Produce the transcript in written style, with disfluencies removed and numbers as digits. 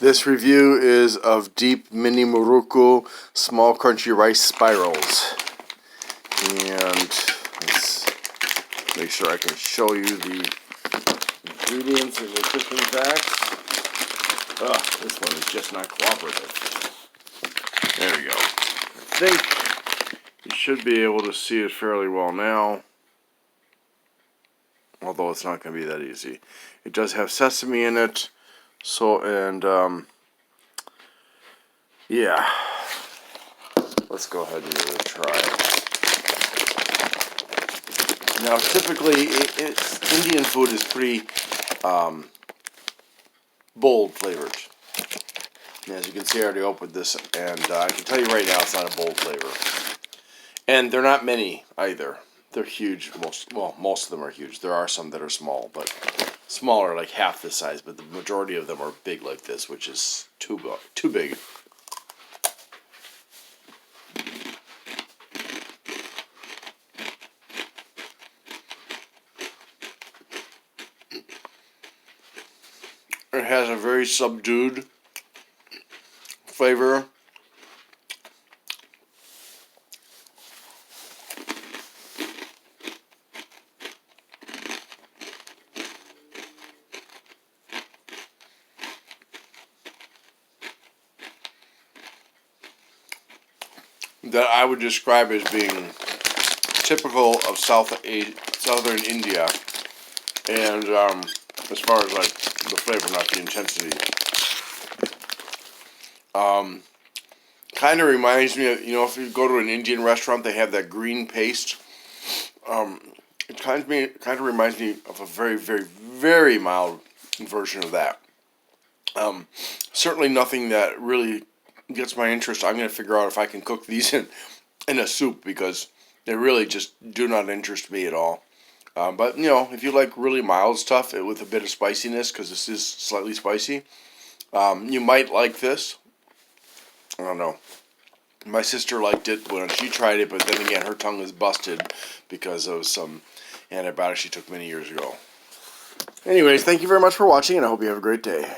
This review is of deep mini Murukku small crunchy rice spirals. And let's make sure I can show you the ingredients and nutrition facts. Ugh, this one is just not cooperative. There we go. I think you should be able to see it fairly well now. Although it's not going to be that easy. It does have sesame in it. So, and, yeah. Let's go ahead and give it a try. Now, typically, Indian food is pretty bold flavored. And as you can see, I already opened this, and I can tell you right now it's not a bold flavor. And they're not many either. They're huge. Most of them are huge. There are some that are small, but smaller, like half this size. But the majority of them are big like this, which is too big. It has a very subdued flavor. That I would describe as being typical of southern India, and as far as like the flavor, not the intensity. Kind of reminds me of, if you go to an Indian restaurant, they have that green paste. It kind of reminds me of a very, very, very mild version of that. Certainly nothing that really gets my interest. I'm going to figure out if I can cook these in a soup, because they really just do not interest me at all. But, if you like really mild stuff with a bit of spiciness, because this is slightly spicy, you might like this. I don't know. My sister liked it when she tried it, but then again, her tongue is busted because of some antibiotics she took many years ago. Anyways, thank you very much for watching, and I hope you have a great day.